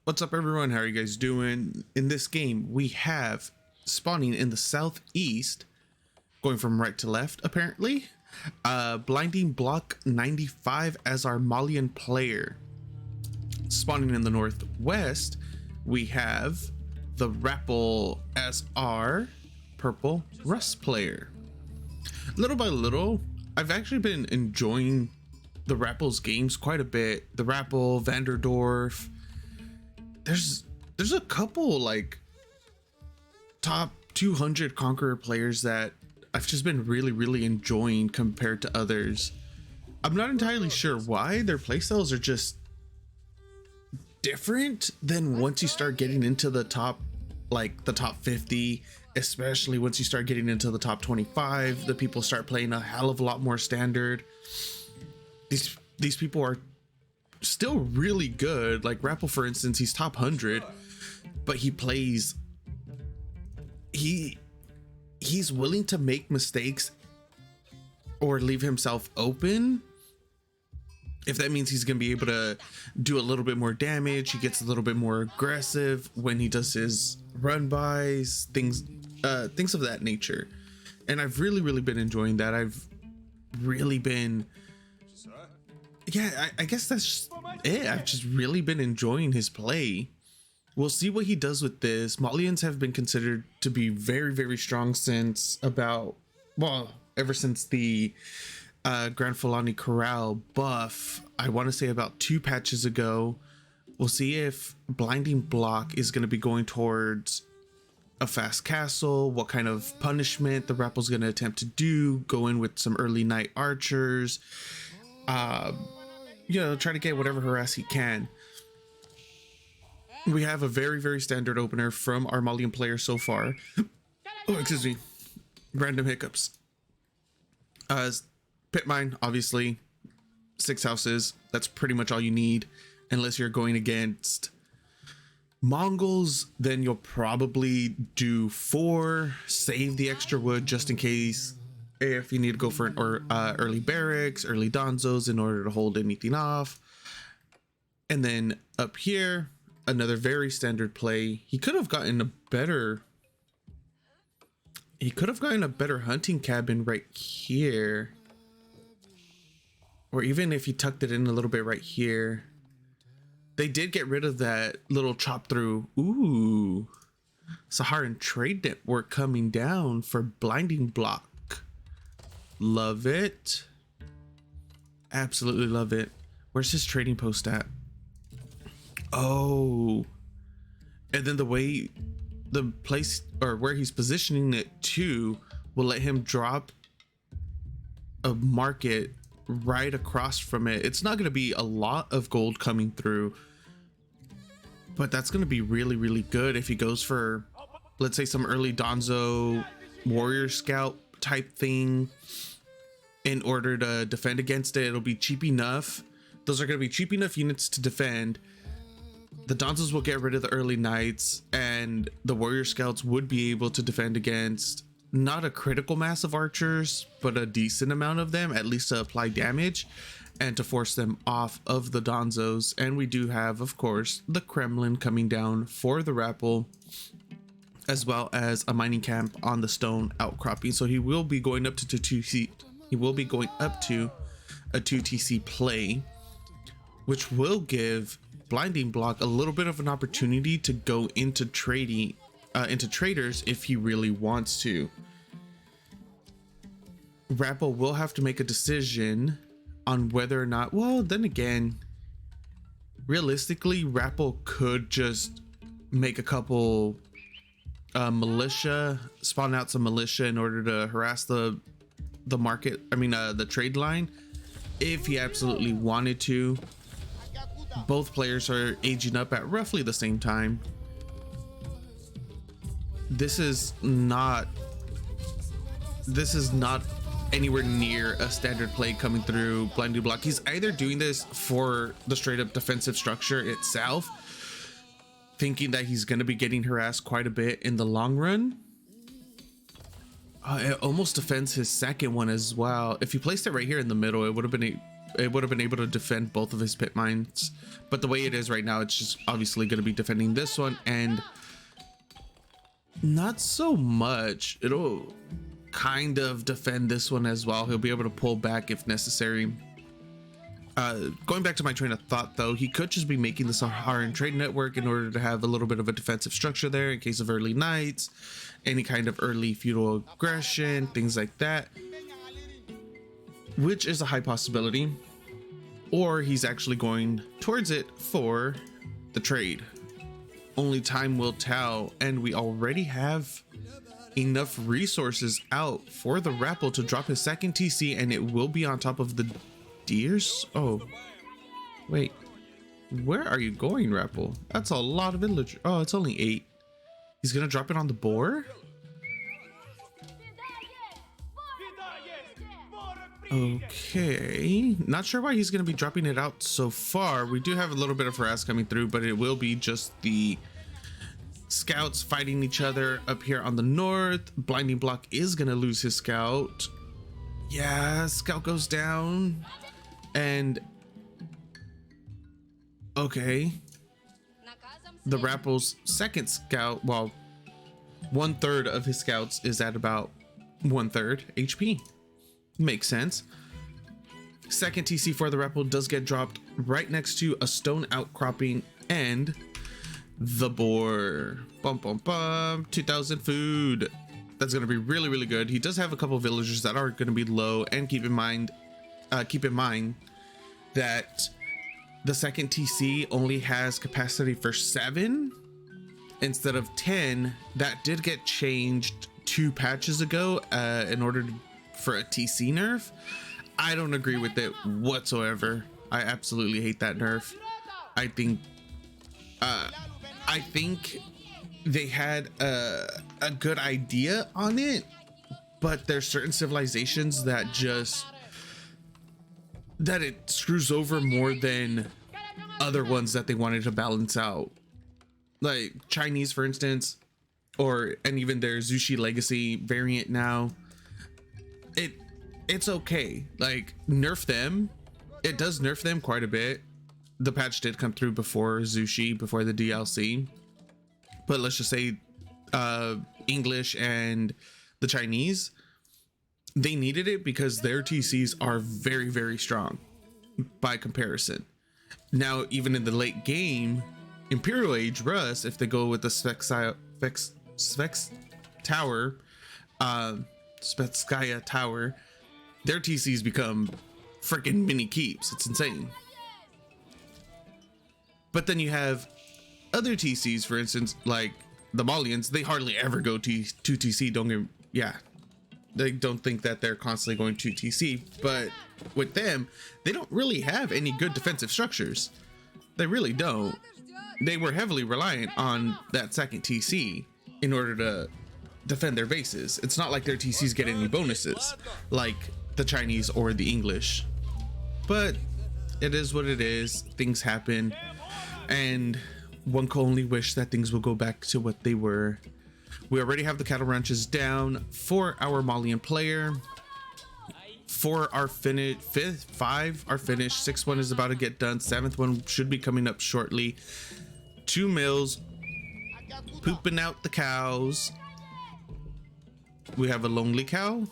What's up, everyone? How are you guys doing? In this game, we have spawning in the southeast, going from right to left, apparently. BlindingBlock95 as our Malian player. Spawning in the northwest, we have TheRapl as our purple RUS player. Little by little, I've actually been enjoying TheRapl's games quite a bit. TheRapl, Vanderdorf. There's a couple like top 200 Conqueror players that I've just been really enjoying compared to others. I'm not entirely sure why. Their playstyles are just different than once you start getting into the top, like the top 50, especially once you start getting into the top 25. The people start playing a hell of a lot more standard. These people are still really good. Like Rapl, for instance, he's top 100, but he plays, he's willing to make mistakes or leave himself open if that means he's gonna be able to do a little bit more damage. He gets a little bit more aggressive when he does his run bys, things of that nature. And I've really been enjoying that. I've really been, yeah, I guess that's just it. I've just really been enjoying his play. We'll see what he does with this. Malians have been considered to be very strong since about, well, ever since the Grand Fulani Corral buff. I want to say about 2 patches ago. We'll see if Blinding Block is going to be going towards a fast castle, what kind of punishment TheRapl's going to attempt to do, go in with some early night archers, you know, try to get whatever harass he can. We have a very standard opener from our Malian player so far. Oh, excuse me, random hiccups. Pit mine, obviously 6 houses. That's pretty much all you need, unless you're going against Mongols. Then you'll probably do 4, save the extra wood just in case if you need to go for an early barracks, early donzos in order to hold anything off. And then up here, another very standard play. He could have gotten a better hunting cabin right here, or even if he tucked it in a little bit right here. They did get rid of that little chop through. Ooh, Saharan trade network coming down for Blinding Block. Love it. Absolutely love it. Where's his trading post at? Oh, and then the way the place or where he's positioning it to will let him drop a market right across from it. It's not going to be a lot of gold coming through, but that's going to be really good if he goes for, let's say, some early donzo warrior scout type thing. In order to defend against it, it'll be cheap enough. Those are going to be cheap enough units to defend. The donzos will get rid of the early knights, and the warrior scouts would be able to defend against not a critical mass of archers, but a decent amount of them, at least to apply damage and to force them off of the donzos. And we do have, of course, the Kremlin coming down for TheRapl, as well as a mining camp on the stone outcropping. So he will be going up to 2TC. He will be going up to a 2TC play, which will give Blinding Block a little bit of an opportunity to go into trading, into traders if he really wants to. Rapl will have to make a decision on whether or not, well, then again, realistically, Rapl could just make a couple militia, spawn out some militia in order to harass the market, the trade line, if he absolutely wanted to. Both players are aging up at roughly the same time. This is not anywhere near a standard play coming through Blinding Block. He's either doing this for the straight up defensive structure itself, thinking that he's going to be getting harassed quite a bit in the long run. It almost defends his second one as well. If he placed it right here in the middle, it would have been it would have been able to defend both of his pit mines, but the way it is right now, it's just obviously going to be defending this one, and not so much. It'll kind of defend this one as well. He'll be able to pull back if necessary. Going back to my train of thought though, he could just be making the Saharan trade network in order to have a little bit of a defensive structure there in case of early knights, any kind of early feudal aggression, things like that, which is a high possibility. Or he's actually going towards it for the trade. Only time will tell, and we already have enough resources out for the RAPL to drop his second TC, and it will be on top of the deers. Oh wait, where are you going, RAPL? That's a lot of village. Oh, it's only 8. He's gonna drop it on the boar. Okay, not sure why he's going to be dropping it out so far. We do have a little bit of harass coming through, but it will be just the scouts fighting each other up here on the north. Blinding Block is going to lose his scout. Yeah, scout goes down. And okay, the RAPL's second scout, well, 1/3 of his scouts is at about 1/3 HP. Makes sense. Second TC for the RAPL does get dropped right next to a stone outcropping and the boar. Bum bum bum. 2,000 food. That's gonna be really, really good. He does have a couple of villagers that are gonna be low, and keep in mind that the second TC only has capacity for 7 instead of 10. That did get changed 2 patches ago in order to for a TC nerf. I don't agree with it whatsoever. I absolutely hate that nerf. I think they had a good idea on it, but there's certain civilizations that it screws over more than other ones that they wanted to balance out, like Chinese, for instance, and even their Zushi Legacy variant now. It's okay, like, nerf them. It does nerf them quite a bit. The patch did come through before Zushi, before the DLC, but let's just say English and the Chinese, they needed it because their TCs are very, very strong by comparison. Now, even in the late game, Imperial Age RUS, if they go with the Spetskaya Tower, their TCs become freaking mini keeps. It's insane. But then you have other TCs, for instance, like the Malians. They hardly ever go to TC. They don't think that they're constantly going to TC. But with them, they don't really have any good defensive structures. They really don't. They were heavily reliant on that second TC in order to defend their bases. It's not like their TCs get any bonuses like the Chinese or the English, but it is what it is. Things happen, and one can only wish that things will go back to what they were. We already have the cattle ranches down for our Malian player. For our five are finished. 6th one is about to get done. 7th one should be coming up shortly. 2 mills pooping out the cows. We have a lonely cow,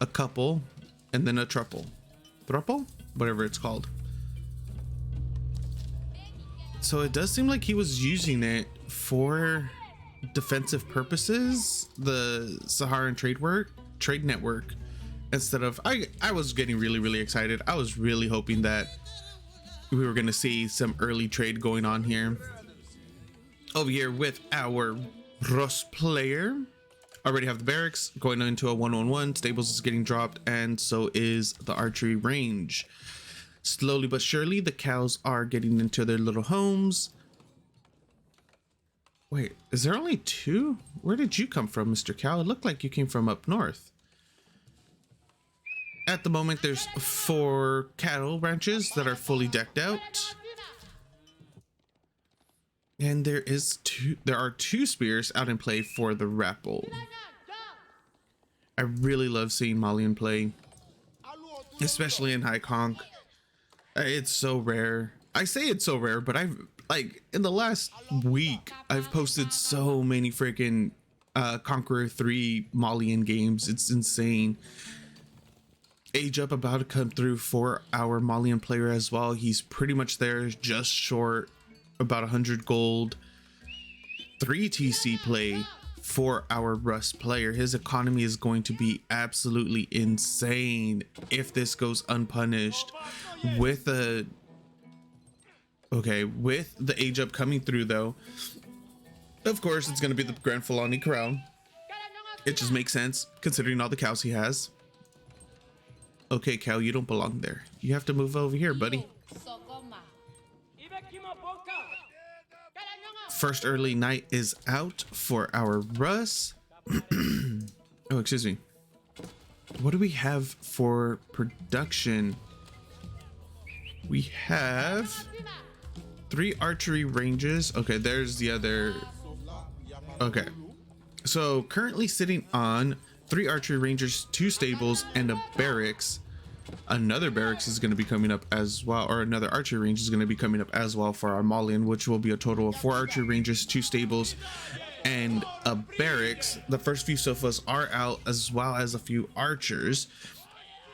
a couple, and then a thruple, whatever it's called. So it does seem like he was using it for defensive purposes, the Saharan trade network, instead of I was getting really, really excited. I was really hoping that we were going to see some early trade going on here. Over here with our RUS player, already have the barracks going into a 1-on-1. Stables is getting dropped, and so is the archery range. Slowly but surely, the cows are getting into their little homes. Wait, is there only 2? Where did you come from, Mr. Cow? It looked like you came from up north. At the moment, there's 4 cattle ranches that are fully decked out. And there are 2 spears out in play for the RAPL. I really love seeing Malian play, especially in High Conk. It's so rare. I say it's so rare, but I've like in the last week I've posted so many freaking Conqueror 3 Malian games. It's insane. Age Up about to come through for our Malian player as well. He's pretty much there, just short, about 100 gold. 3 TC play for our RUS player. His economy is going to be absolutely insane if this goes unpunished. With the Age Up coming through though, of course it's going to be the Grand Fulani crown. It just makes sense considering all the cows he has. Okay, cow, you don't belong there. You have to move over here, buddy. First early night is out for our RUS. Oh, excuse me. What do we have for production? We have 3 archery ranges. Okay, there's the other. Okay, so currently sitting on 3 archery rangers, 2 stables, and a barracks. Another barracks is going to be coming up as well, or another archery range is going to be coming up as well for our Malian, which will be a total of 4 archery rangers, 2 stables, and a barracks. The first few sofas are out, as well as a few archers.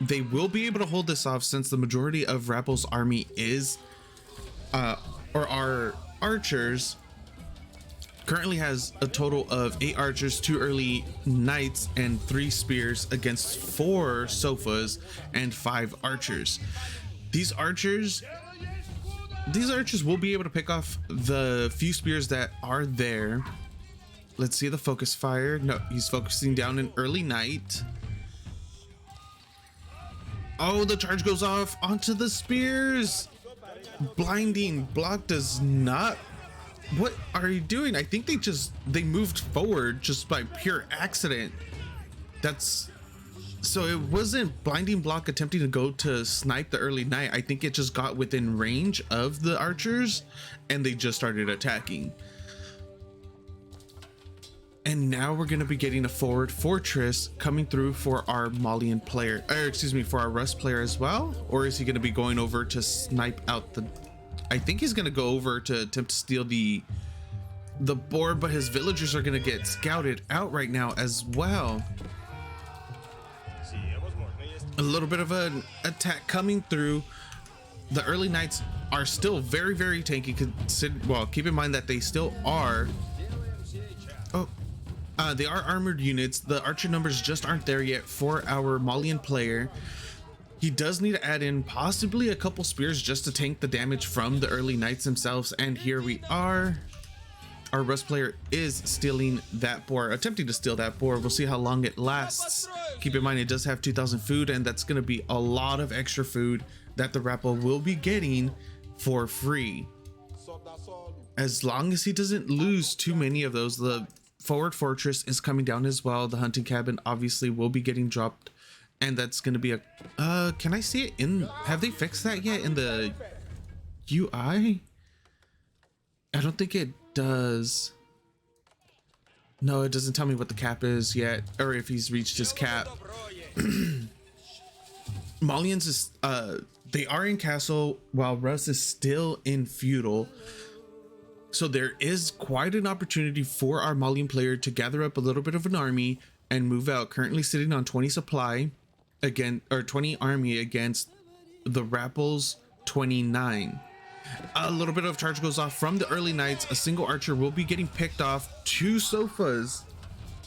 They will be able to hold this off since the majority of RAPL's army is or are archers. Currently has a total of 8 archers, 2 early knights, and 3 spears against 4 sofas and 5 archers. These archers will be able to pick off the few spears that are there. Let's see the focus fire. No, he's focusing down an early knight. Oh, the charge goes off onto the spears. Blinding block does not. What are you doing? I think they moved forward just by pure accident. So it wasn't blinding block attempting to go to snipe the early knight. I think it just got within range of the archers and they just started attacking. And now we're going to be getting a forward fortress coming through for our Malian player, or excuse me, for our RUS player as well. Or is he going to be going over to snipe out the, I think he's going to go over to attempt to steal the board, but his villagers are going to get scouted out right now as well. A little bit of an attack coming through. The early knights are still very, very tanky. Well, keep in mind that they still are. Oh, they are armored units. The archer numbers just aren't there yet for our Malian player. He does need to add in possibly a couple spears just to tank the damage from the early knights themselves. And here we are. Our RUS player is stealing that boar, attempting to steal that boar. We'll see how long it lasts. Keep in mind, it does have 2,000 food, and that's going to be a lot of extra food that the TheRapl will be getting for free. As long as he doesn't lose too many of those. The forward fortress is coming down as well. The hunting cabin obviously will be getting dropped, and that's going to be a can I see it in, have they fixed that yet in the UI? I don't think it does. No, it doesn't tell me what the cap is yet, or if he's reached his cap. Malians is they are in castle while RUS is still in feudal. So there is quite an opportunity for our Malian player to gather up a little bit of an army and move out. Currently sitting on 20 supply again, or 20 army against the TheRapl's 29. A little bit of charge goes off from the early knights. A single archer will be getting picked off. 2 sofas.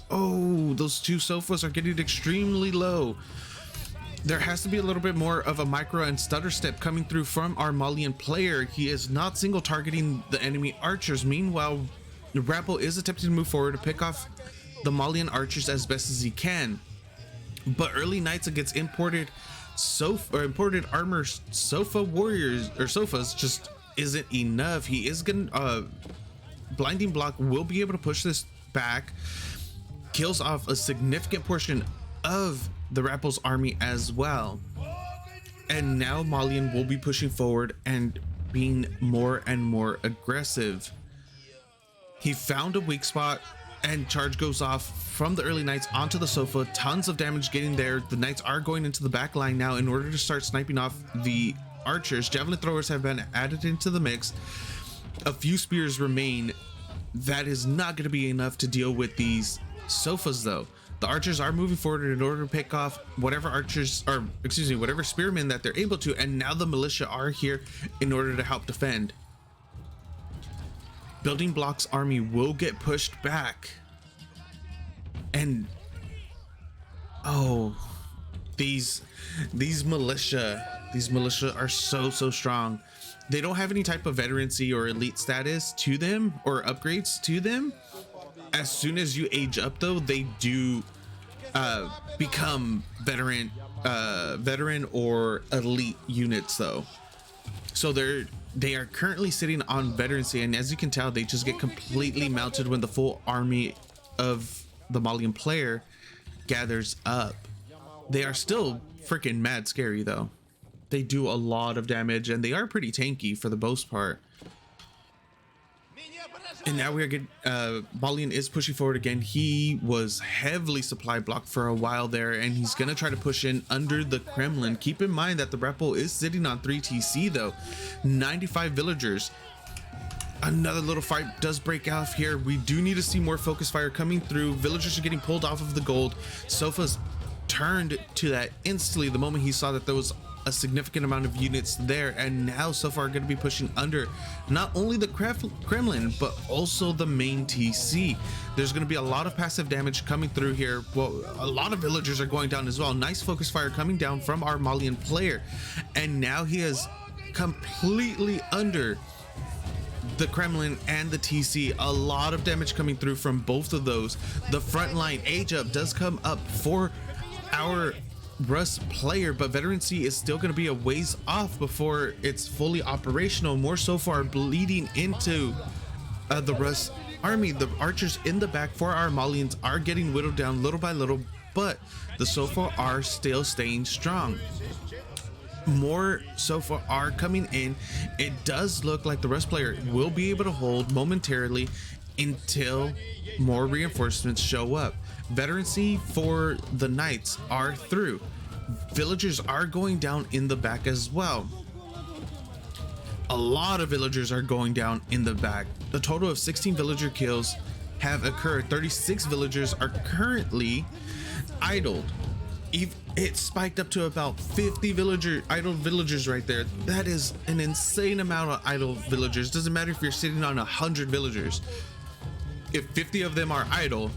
Oh, those 2 sofas are getting extremely low. There has to be a little bit more of a micro and stutter step coming through from our Malian player. He is not single targeting the enemy archers. Meanwhile, the TheRapl is attempting to move forward to pick off the Malian archers as best as he can. But early knights against imported armor sofa warriors or sofas just isn't enough. He is gonna blinding block will be able to push this back, kills off a significant portion of the TheRapl's army as well. And now Malian will be pushing forward and being more and more aggressive. He found a weak spot and charge goes off from the early knights onto the sofa. Tons of damage getting there. The knights are going into the back line now in order to start sniping off the archers. Javelin throwers have been added into the mix. A few spears remain. That is not going to be enough to deal with these sofas though. The archers are moving forward in order to pick off whatever archers, or excuse me, whatever spearmen that they're able to, and now the militia are here in order to help defend. Building Block's army will get pushed back. And oh, these militia are so strong. They don't have any type of veterancy or elite status to them or upgrades to them. As soon as you age up though, they do become veteran or elite units though. So they are currently sitting on veterancy, and as you can tell, they just get completely melted when the full army of the Malian player gathers up. They are still freaking mad scary though. They do a lot of damage and they are pretty tanky for the most part. And now we are getting Malian is pushing forward again. He was heavily supply blocked for a while there, and he's gonna try to push in under the Kremlin. Keep in mind that the RUS is sitting on 3 TC though. 95 villagers. Another little fight does break out here. We do need to see more focus fire coming through. Villagers are getting pulled off of the gold. Sofa's turned to that instantly the moment he saw that there was a significant amount of units there, and now so far going to be pushing under not only the Kremlin but also the main TC. There's going to be a lot of passive damage coming through here. Well, a lot of villagers are going down as well. Nice focus fire coming down from our Malian player, and now he is completely under the Kremlin and the TC. A lot of damage coming through from both of those. The front line age up does come up for our RUS player, but veterancy is still going to be a ways off before it's fully operational. More so far bleeding into the RUS army. The archers in the back for our Malians are getting whittled down little by little, but the Sofa are still staying strong. More Sofa are coming in. It does look like the RUS player will be able to hold momentarily until more reinforcements show up. Veterancy for the knights are through. Villagers are going down in the back as well. A lot of villagers are going down in the back. A total of 16 villager kills have occurred. 36 villagers are currently idled. It spiked up to about 50 idle villagers right there. That is an insane amount of idle villagers. Doesn't matter if you're sitting on 100 villagers. If 50 of them are idle,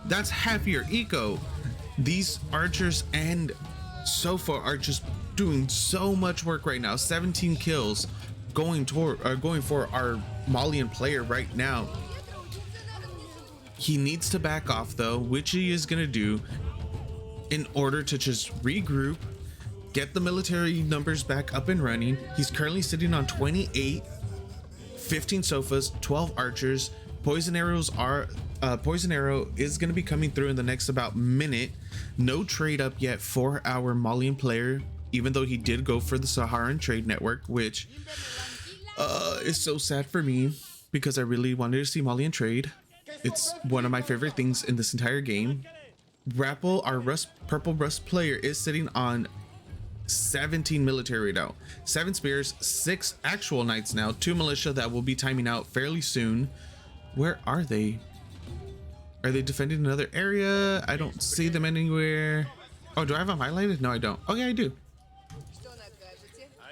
that's half your eco. These archers and Sofa are just doing so much work right now. 17 kills going for our Malian player right now. He needs to back off though, which he is gonna do in order to just regroup, get the military numbers back up and running. He's currently sitting on 28, 15 Sofas, 12 archers. Poison arrow is going to be coming through in the next about minute. No trade up yet for our Malian player, even though he did go for the Saharan trade network, which is so sad for me because I really wanted to see Malian trade. It's one of my favorite things in this entire game. TheRapl, our purple RUS player, is sitting on 17 military now, 7 spears, 6 actual knights now, 2 militia that will be timing out fairly soon. Where are they? Are they defending another area? I don't see them anywhere. Oh, do I have them highlighted? No, I don't. Oh yeah, I do.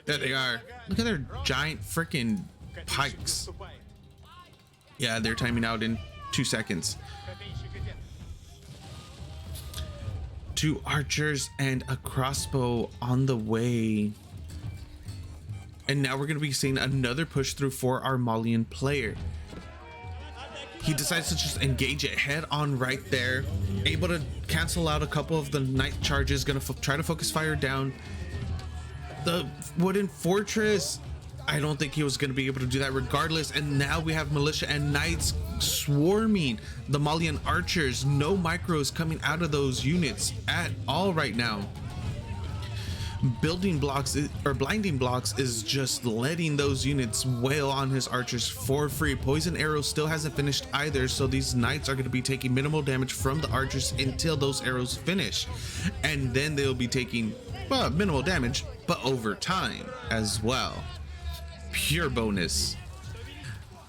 There they are. Look at their giant freaking pikes. Yeah, they're timing out in 2 seconds. 2 archers and a crossbow on the way. And now we're going to be seeing another push through for our Malian player. He decides to just engage it head on right there, able to cancel out a couple of the knight charges. Gonna try to focus fire down the wooden fortress. I don't think he was going to be able to do that regardless. And now we have militia and knights swarming the Malian archers. No micros coming out of those units at all right now. Building blocks or blinding blocks is just letting those units wail on his archers for free. Poison arrow still hasn't finished either, so these knights are going to be taking minimal damage from the archers until those arrows finish, and then they'll be taking minimal damage, but over time as well. Pure bonus.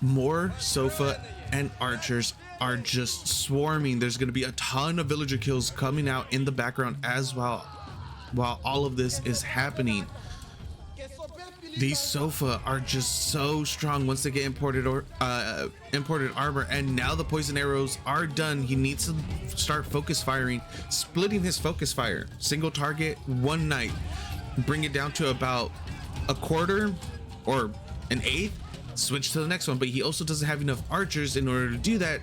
More Sofa and archers are just swarming. There's going to be a ton of villager kills coming out in the background as well while all of this is happening. These Sofa are just so strong once they get imported armor, and now the poison arrows are done. He needs to start focus firing, splitting his focus fire, single target, one night, bring it down to about a quarter or an eighth, switch to the next one. But he also doesn't have enough archers in order to do that,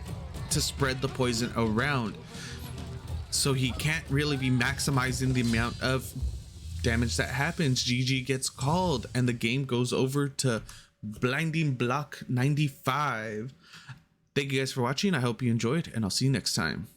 to spread the poison around, so he can't really be maximizing the amount of damage that happens. GG gets called and the game goes over to BlindingBlock95. Thank you guys for watching. I hope you enjoyed, and I'll see you next time.